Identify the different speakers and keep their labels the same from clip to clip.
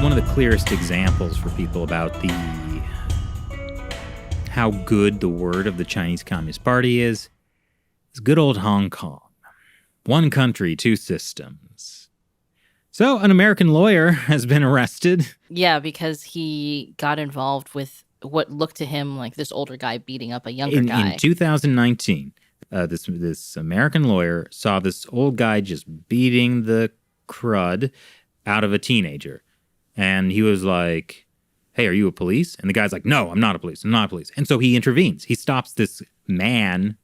Speaker 1: one of the clearest examples for people about how good the word of the Chinese Communist Party is good old Hong Kong. One country, two systems. So an American lawyer has been arrested.
Speaker 2: Yeah, because he got involved with what looked to him like this older guy beating up a younger guy.
Speaker 1: In 2019, this American lawyer saw this old guy just beating the crud out of a teenager. And he was like, hey, are you a police? And the guy's like, no, I'm not a police. I'm not a police. And so he intervenes. He stops this man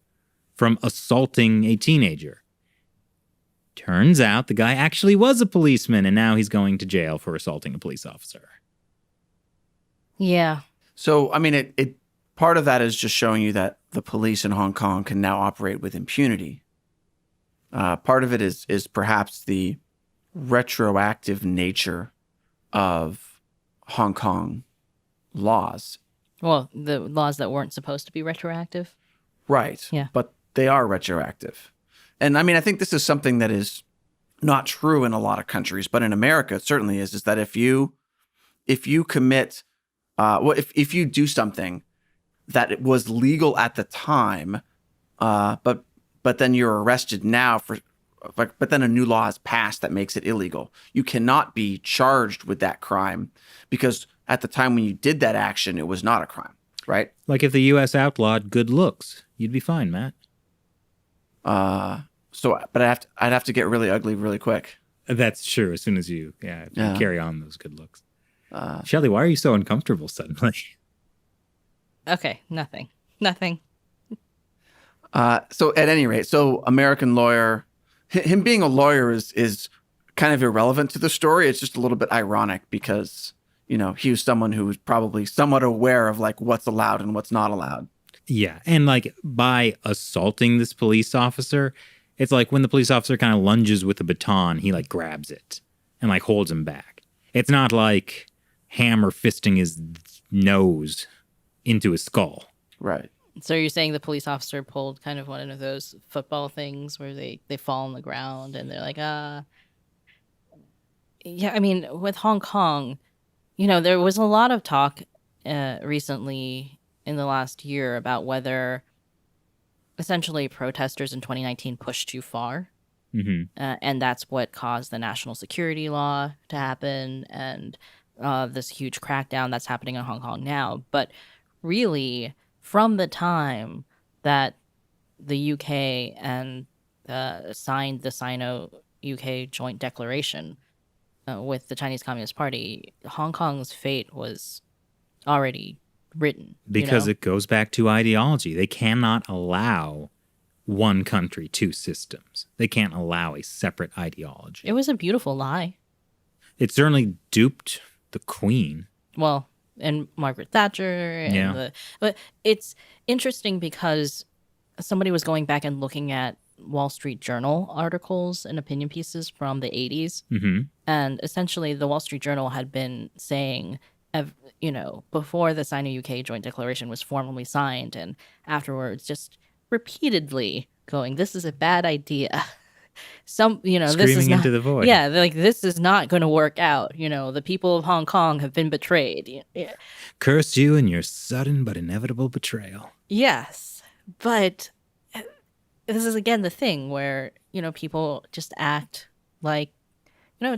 Speaker 1: from assaulting a teenager. Turns out the guy actually was a policeman, and now he's going to jail for assaulting a police officer.
Speaker 2: Yeah.
Speaker 3: So, I mean, it part of that is just showing you that the police in Hong Kong can now operate with impunity. Part of it is perhaps the retroactive nature of Hong Kong laws.
Speaker 2: Well, the laws that weren't supposed to be retroactive.
Speaker 3: Right.
Speaker 2: Yeah.
Speaker 3: But they are retroactive. And I mean, I think this is something that is not true in a lot of countries, but in America, it certainly is that if you commit, if you do something that it was legal at the time, but then you're arrested now but then a new law is passed that makes it illegal, you cannot be charged with that crime because at the time when you did that action, it was not a crime, right?
Speaker 1: Like if the U.S. outlawed good looks, you'd be fine, Matt.
Speaker 3: But I'd have to get really ugly really quick.
Speaker 1: That's true. As soon as you carry on those good looks. Shelley, why are you so uncomfortable suddenly?
Speaker 2: Okay, nothing.
Speaker 3: So at any rate, American lawyer, him being a lawyer is kind of irrelevant to the story. It's just a little bit ironic because, he was someone who was probably somewhat aware of like what's allowed and what's not allowed.
Speaker 1: Yeah. And like by assaulting this police officer, it's like when the police officer kind of lunges with a baton, he like grabs it and like holds him back. It's not like hammer fisting his nose into his skull.
Speaker 3: Right.
Speaker 2: So you're saying the police officer pulled kind of one of those football things where they fall on the ground and they're like, Yeah, I mean, with Hong Kong, there was a lot of talk recently in the last year about whether essentially protesters in 2019 pushed too far.
Speaker 1: Mm-hmm.
Speaker 2: And that's what caused the national security law to happen and this huge crackdown that's happening in Hong Kong now. But really, from the time that the UK and signed the Sino-UK joint declaration with the Chinese Communist Party, Hong Kong's fate was already written.
Speaker 1: Because it goes back to ideology. They cannot allow one country, two systems. They can't allow a separate ideology.
Speaker 2: It was a beautiful lie.
Speaker 1: It certainly duped the Queen.
Speaker 2: Well, and Margaret Thatcher. But it's interesting because somebody was going back and looking at Wall Street Journal articles and opinion pieces from the 80s.
Speaker 1: Mm-hmm.
Speaker 2: And essentially the Wall Street Journal had been saying, before the Sino-UK joint declaration was formally signed and afterwards just repeatedly going, this is a bad idea.
Speaker 1: Screaming
Speaker 2: this is
Speaker 1: into the void.
Speaker 2: Yeah, like this is not going to work out. The people of Hong Kong have been betrayed. Yeah.
Speaker 1: Curse you and your sudden but inevitable betrayal.
Speaker 2: Yes, but this is again the thing where, people just act like,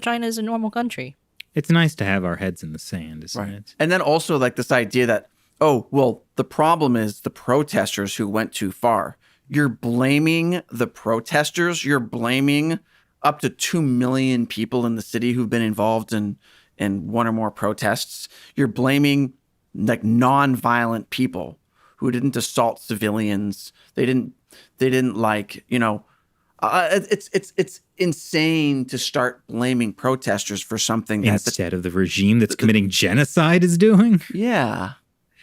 Speaker 2: China is a normal country.
Speaker 1: It's nice to have our heads in the sand, isn't it?
Speaker 3: And then also like this idea that, the problem is the protesters who went too far. You're blaming the protesters. You're blaming up to 2 million people in the city who've been involved in one or more protests. You're blaming like non-violent people who didn't assault civilians. They didn't like, it's insane to start blaming protesters for something
Speaker 1: instead of the regime that's committing genocide is doing.
Speaker 3: Yeah.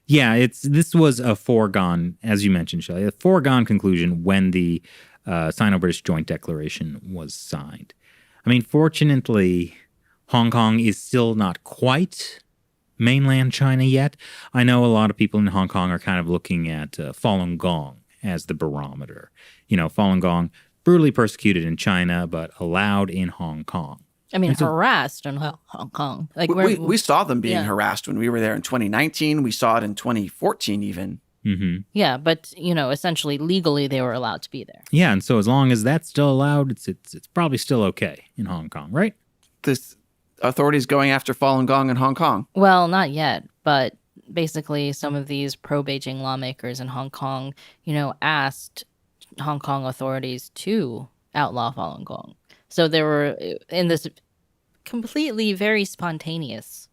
Speaker 1: Yeah, this was a foregone, as you mentioned, Shelley, a foregone conclusion when the Sino-British Joint Declaration was signed. I mean, fortunately, Hong Kong is still not quite mainland China yet. I know a lot of people in Hong Kong are kind of looking at Falun Gong as the barometer. Falun Gong, brutally persecuted in China, but allowed in Hong Kong.
Speaker 2: I mean,
Speaker 1: And so-
Speaker 2: harassed in Hong Kong. Like
Speaker 3: We saw them being
Speaker 2: yeah.
Speaker 3: harassed when we were there in 2019. We saw it in 2014 even.
Speaker 2: Yeah, but essentially legally they were allowed to be there.
Speaker 1: Yeah, and so as long as that's still allowed, it's probably still okay in Hong Kong, right?
Speaker 3: This authorities going after Falun Gong in Hong Kong.
Speaker 2: Well, not yet, but basically some of these pro-Beijing lawmakers in Hong Kong, asked Hong Kong authorities to outlaw Falun Gong. So there were in this completely very spontaneous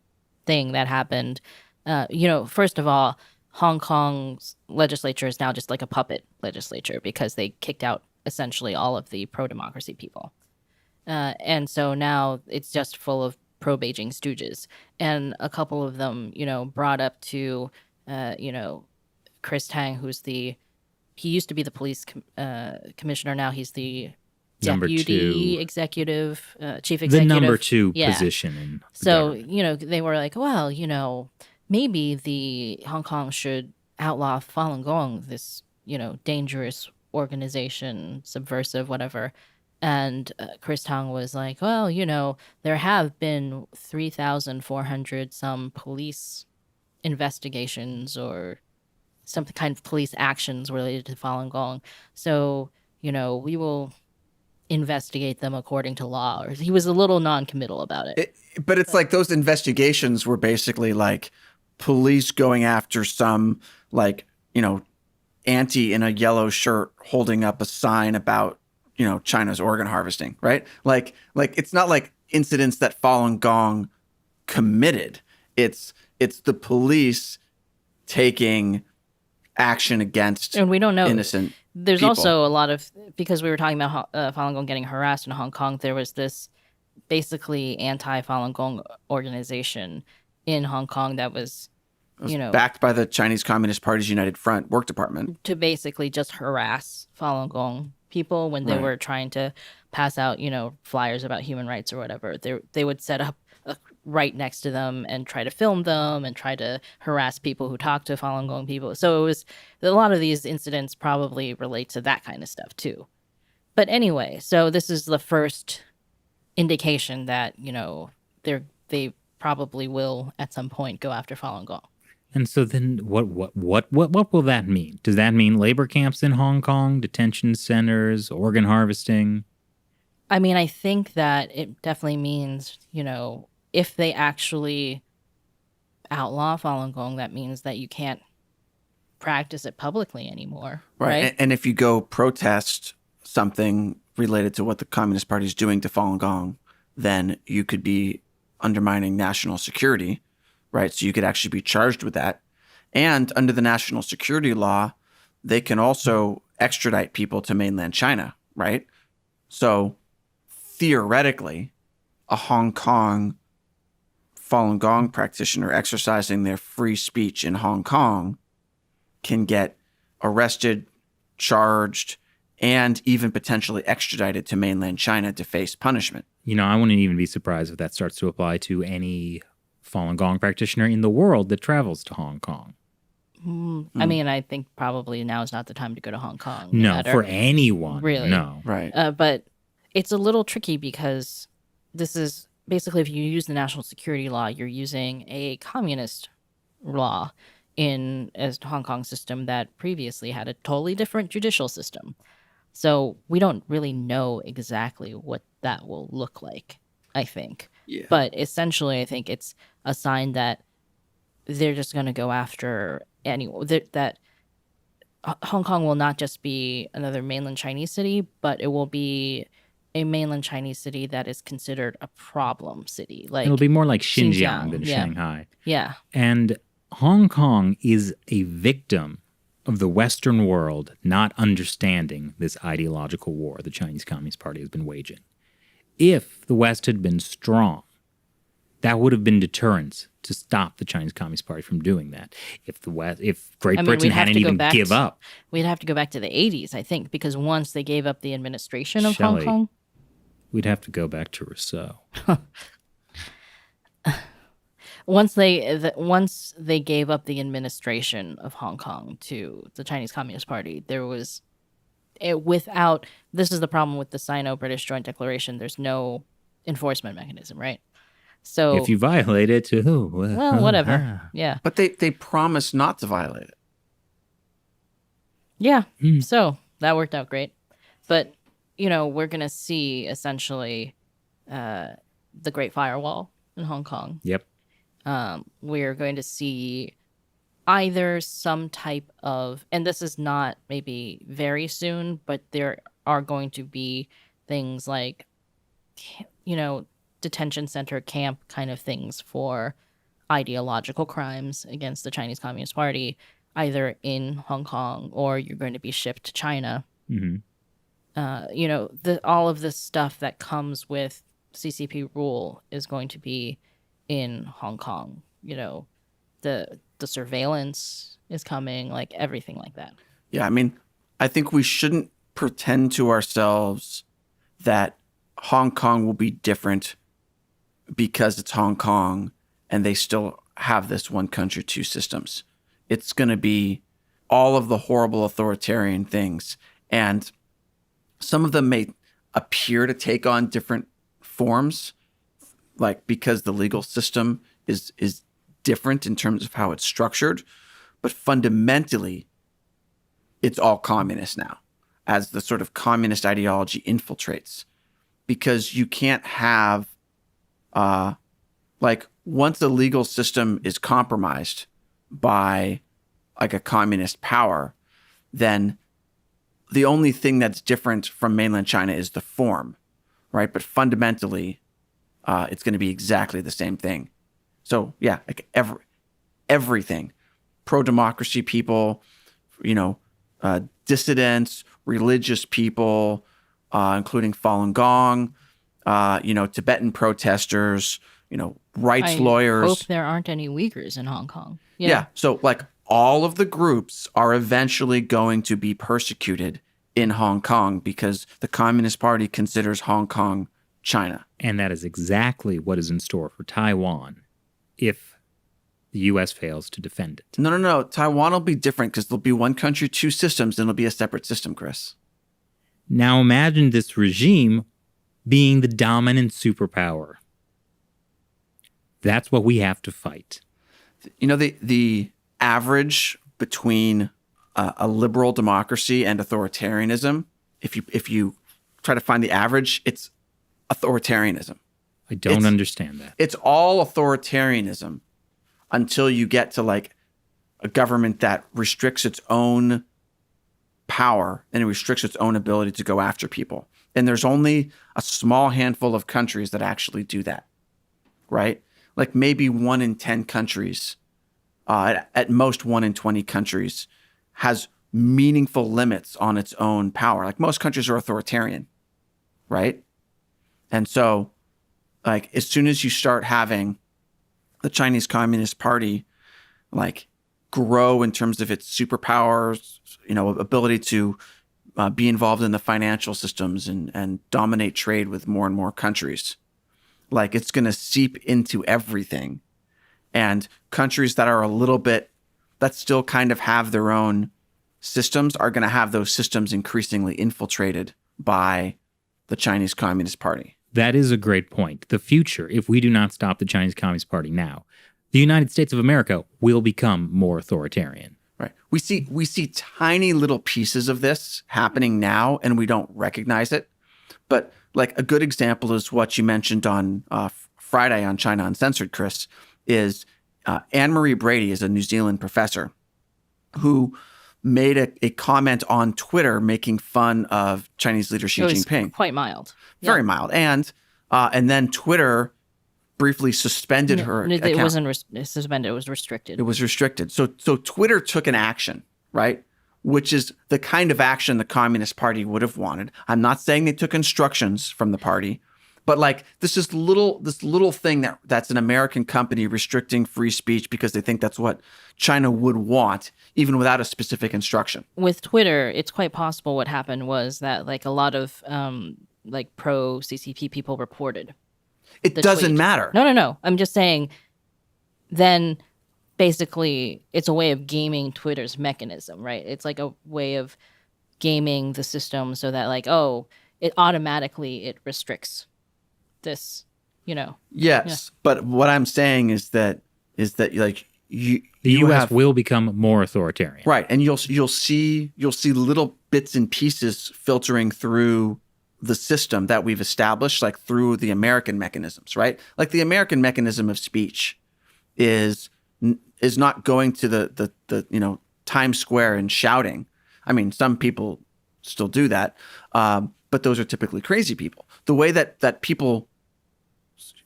Speaker 2: thing that happened. First of all, Hong Kong's legislature is now just like a puppet legislature because they kicked out essentially all of the pro-democracy people. And so now it's just full of pro-Beijing stooges. And a couple of them, brought up to, Chris Tang, he used to be the police commissioner. Now he's the
Speaker 1: Number
Speaker 2: deputy
Speaker 1: two.
Speaker 2: executive, chief
Speaker 1: The
Speaker 2: executive.
Speaker 1: number two
Speaker 2: Yeah.
Speaker 1: position in the
Speaker 2: So,
Speaker 1: government.
Speaker 2: they were like, well, maybe the Hong Kong should outlaw Falun Gong, this, dangerous organization, subversive, whatever. And Chris Tong was like, well, there have been 3,400 some police investigations or some kind of police actions related to Falun Gong. So, we will investigate them according to law. Or he was a little non-committal about it.
Speaker 3: But it's like those investigations were basically like police going after some like, auntie in a yellow shirt holding up a sign about, China's organ harvesting, right? Like it's not like incidents that Falun Gong committed. It's the police taking action against
Speaker 2: And we don't know.
Speaker 3: innocent
Speaker 2: There's
Speaker 3: people.
Speaker 2: also a lot of, because we were talking about Falun Gong getting harassed in Hong Kong, there was this basically anti-Falun Gong organization in Hong Kong that was,
Speaker 3: backed by the Chinese Communist Party's United Front work department.
Speaker 2: to basically just harass Falun Gong people when they
Speaker 3: Right.
Speaker 2: were trying to pass out, flyers about human rights or whatever. They would set up right next to them and try to film them and try to harass people who talk to Falun Gong people. So it was a lot of these incidents probably relate to that kind of stuff too. But anyway, so this is the first indication that they probably will at some point go after Falun Gong.
Speaker 1: And so then what will that mean? Does that mean labor camps in Hong Kong, detention centers, organ harvesting?
Speaker 2: I mean, I think that it definitely means, if they actually outlaw Falun Gong, that means that you can't practice it publicly anymore. Right.
Speaker 3: And if you go protest something related to what the Communist Party is doing to Falun Gong, then you could be undermining national security, right? So you could actually be charged with that. And under the national security law, they can also extradite people to mainland China, right? So theoretically, a Hong Kong Falun Gong practitioner exercising their free speech in Hong Kong can get arrested, charged, and even potentially extradited to mainland China to face punishment.
Speaker 1: I wouldn't even be surprised if that starts to apply to any Falun Gong practitioner in the world that travels to Hong Kong.
Speaker 2: I mean, I think probably now is not the time to go to Hong Kong.
Speaker 1: No, for anyone.
Speaker 2: Really?
Speaker 1: No.
Speaker 3: Right.
Speaker 2: But it's a little tricky because this is basically, if you use the national security law, you're using a communist law in a Hong Kong system that previously had a totally different judicial system. So we don't really know exactly what that will look like, I think.
Speaker 3: Yeah.
Speaker 2: But essentially, I think it's a sign that they're just going to go after anyone. That Hong Kong will not just be another mainland Chinese city, but it will be a mainland Chinese city that is considered a problem city. Like
Speaker 1: It'll be more like Xinjiang,
Speaker 2: Xinjiang,
Speaker 1: than
Speaker 2: yeah.
Speaker 1: Shanghai.
Speaker 2: Yeah.
Speaker 1: And Hong Kong is a victim of the Western world not understanding this ideological war the Chinese Communist Party has been waging. If the West had been strong, that would have been deterrence to stop the Chinese Communist Party from doing that. If Great Britain
Speaker 2: we'd have
Speaker 1: hadn't
Speaker 2: to go
Speaker 1: even
Speaker 2: back
Speaker 1: give up,
Speaker 2: We'd have to go back to the 80s, I think, because once they gave up the administration of
Speaker 1: Shelley.
Speaker 2: Hong Kong,
Speaker 1: we'd have to go back to Rousseau.
Speaker 2: once they gave up the administration of Hong Kong to the Chinese Communist Party, there was this is the problem with the Sino-British Joint Declaration. There's no enforcement mechanism, right? So
Speaker 1: If you violate it,
Speaker 2: well, whatever. Yeah.
Speaker 3: But they promised not to violate it.
Speaker 2: Yeah. So that worked out great. But, we're going to see essentially the Great Firewall in Hong Kong.
Speaker 1: Yep.
Speaker 2: We're going to see either some type of, and this is not maybe very soon, but there are going to be things like, detention center camp kind of things for ideological crimes against the Chinese Communist Party, either in Hong Kong or you're going to be shipped to China.
Speaker 1: Mm-hmm.
Speaker 2: All of this stuff that comes with CCP rule is going to be in Hong Kong. The surveillance is coming, like everything like that.
Speaker 3: Yeah, I mean, I think we shouldn't pretend to ourselves that Hong Kong will be different because it's Hong Kong and they still have this one country, two systems. It's going to be all of the horrible authoritarian things. And some of them may appear to take on different forms, like because the legal system is different in terms of how it's structured. But fundamentally, it's all communist now, as the sort of communist ideology infiltrates. Because you can't have, once the legal system is compromised by like a communist power, then the only thing that's different from mainland China is the form, right? But fundamentally, it's going to be exactly the same thing. So yeah, like everything, pro-democracy people, dissidents, religious people, including Falun Gong, Tibetan protesters, rights lawyers.
Speaker 2: I hope there aren't any Uyghurs in Hong Kong.
Speaker 3: Yeah. So like all of the groups are eventually going to be persecuted in Hong Kong because the Communist Party considers Hong Kong China.
Speaker 1: And that is exactly what is in store for Taiwan if the U.S. fails to defend it.
Speaker 3: No. Taiwan will be different because there'll be one country, two systems, and it'll be a separate system, Chris.
Speaker 1: Now imagine this regime being the dominant superpower. That's what we have to fight.
Speaker 3: The average between a liberal democracy and authoritarianism, if you try to find the average, it's authoritarianism.
Speaker 1: I don't understand that.
Speaker 3: It's all authoritarianism until you get to like a government that restricts its own power and it restricts its own ability to go after people. And there's only a small handful of countries that actually do that, right? Like maybe 1 in 10 countries, at most 1 in 20 countries has meaningful limits on its own power. Like most countries are authoritarian, right? And so like as soon as you start having the Chinese Communist Party like grow in terms of its superpowers, ability to be involved in the financial systems and dominate trade with more and more countries, like it's going to seep into everything. And countries that are that still kind of have their own systems are going to have those systems increasingly infiltrated by the Chinese Communist Party.
Speaker 1: That is a great point. The future, if we do not stop the Chinese Communist Party now, the United States of America will become more authoritarian.
Speaker 3: Right. We see tiny little pieces of this happening now, and we don't recognize it. But like a good example is what you mentioned on Friday on China Uncensored, Chris, is Anne-Marie Brady is a New Zealand professor who made a comment on Twitter making fun of Chinese leader Xi Jinping.
Speaker 2: Quite mild.
Speaker 3: Very mild. And then Twitter briefly suspended her account.
Speaker 2: It wasn't suspended. It was restricted.
Speaker 3: It was restricted. So Twitter took an action, right? Which is the kind of action the Communist Party would have wanted. I'm not saying they took instructions from the party, but like this little thing that's an American company restricting free speech because they think that's what China would want, even without a specific instruction.
Speaker 2: With Twitter, it's quite possible what happened was that like a lot of like pro CCP people reported.
Speaker 3: It doesn't matter.
Speaker 2: No. I'm just saying then basically it's a way of gaming Twitter's mechanism, right? It's like a way of gaming the system so that like, it automatically restricts this, you know.
Speaker 3: Yes, but what I'm saying is that like
Speaker 1: The
Speaker 3: you
Speaker 1: U.S.
Speaker 3: have
Speaker 1: will become more authoritarian.
Speaker 3: right, and you'll see little bits and pieces filtering through the system that we've established, like through the American mechanisms, right? Like the American mechanism of speech is not going to the Times Square and shouting. I mean, some people still do that, but those are typically crazy people. The way that people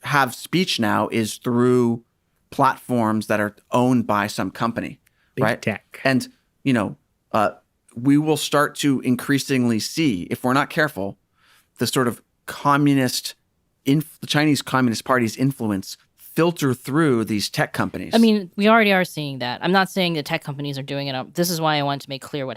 Speaker 3: have speech now is through platforms that are owned by some company,
Speaker 1: Big
Speaker 3: right?
Speaker 1: tech.
Speaker 3: And we will start to increasingly see, if we're not careful, the sort of the Chinese Communist Party's influence filter through these tech companies.
Speaker 2: I mean, we already are seeing that. I'm not saying the tech companies are doing it. This is why I wanted to make clear what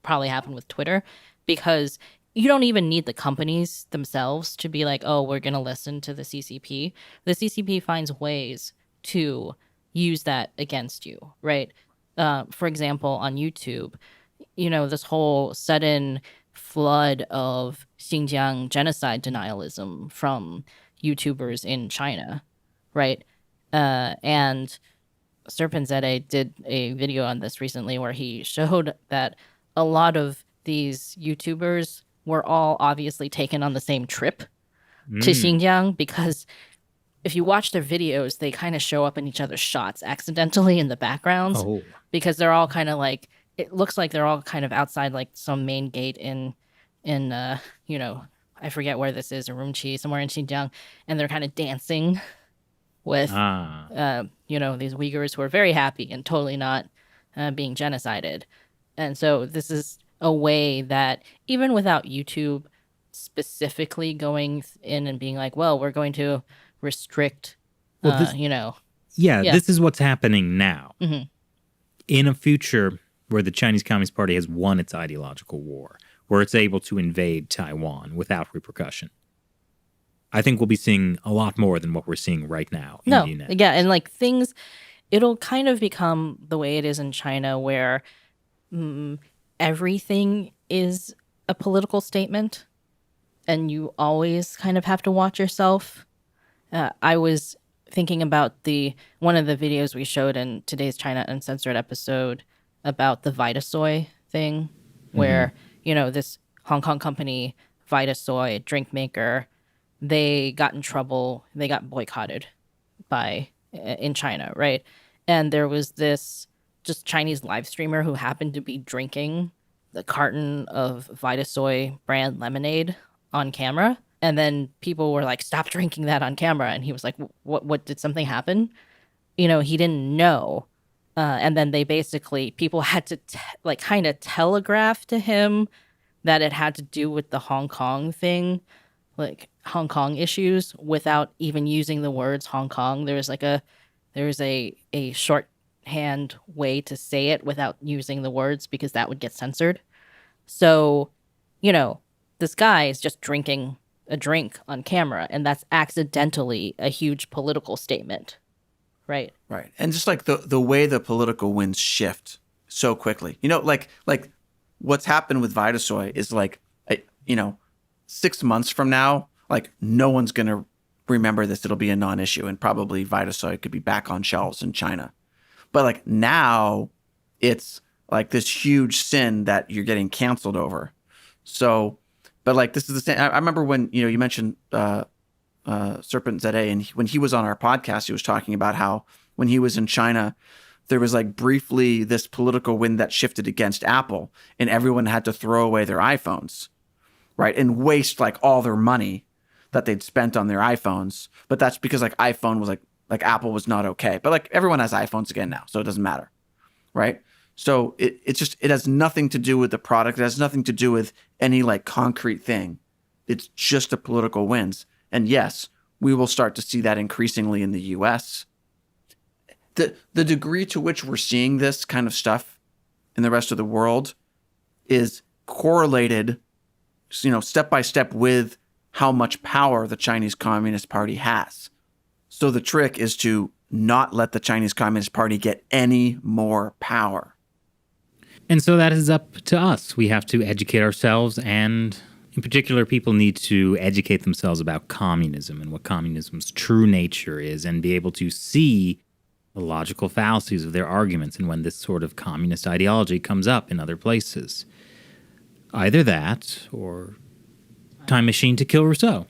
Speaker 2: probably happened with Twitter, because you don't even need the companies themselves to be like, oh, we're going to listen to the CCP. The CCP finds ways to use that against you, right? For example, on YouTube, this whole sudden flood of Xinjiang genocide denialism from YouTubers in China, right? And Serpent Zede did a video on this recently where he showed that a lot of these YouTubers were all obviously taken on the same trip to Xinjiang, because if you watch their videos, they kind of show up in each other's shots accidentally in the backgrounds, because they're all kind of like, it looks like they're all kind of outside like some main gate in I forget where this is, Urumqi, somewhere in Xinjiang, and they're kind of dancing with these Uyghurs who are very happy and totally not being genocided. And so this is a way that even without YouTube specifically going in and being like, well, we're going to restrict,
Speaker 1: this is what's happening now.
Speaker 2: Mm-hmm.
Speaker 1: In a future where the Chinese Communist Party has won its ideological war, where it's able to invade Taiwan without repercussion, I think we'll be seeing a lot more than what we're seeing right now in the United States.
Speaker 2: Yeah, and like it'll kind of become the way it is in China, where everything is a political statement, and you always kind of have to watch yourself. I was thinking about one of the videos we showed in today's China Uncensored episode about the Vitasoy thing, where this Hong Kong company, Vitasoy, drink maker, they got in trouble. They got boycotted in China, right? And there was this just Chinese live streamer who happened to be drinking the carton of Vitasoy brand lemonade on camera. And then people were like, stop drinking that on camera. And he was like, what did something happen? He didn't know. And then people had to kind of telegraph to him that it had to do with the Hong Kong thing, like Hong Kong issues, without even using the words Hong Kong. There was a shorthand way to say it without using the words, because that would get censored. So, this guy is just drinking a drink on camera, and that's accidentally a huge political statement, right?
Speaker 3: Right. And just like the way the political winds shift so quickly, like what's happened with Vitasoy is 6 months from now, like no one's going to remember this. It'll be a non-issue, and probably Vitasoy could be back on shelves in China. But like now it's like this huge sin that you're getting canceled over. So, but like this is the same. I remember when, you mentioned Serpent Zede, and when he was on our podcast, he was talking about how when he was in China, there was like briefly this political wind that shifted against Apple, and everyone had to throw away their iPhones, right? And waste like all their money that they'd spent on their iPhones. But that's because like iPhone was like Apple was not okay. But like everyone has iPhones again now, so it doesn't matter, right? So it has nothing to do with the product. It has nothing to do with any like concrete thing. It's just the political winds. And yes, we will start to see that increasingly in the US. The degree to which we're seeing this kind of stuff in the rest of the world is correlated, step by step with how much power the Chinese Communist Party has. So the trick is to not let the Chinese Communist Party get any more power.
Speaker 1: And so that is up to us. We have to educate ourselves and In particular, people need to educate themselves about communism and what communism's true nature is and be able to see the logical fallacies of their arguments and when this sort of communist ideology comes up in other places. Either that or Time Machine to Kill Rousseau.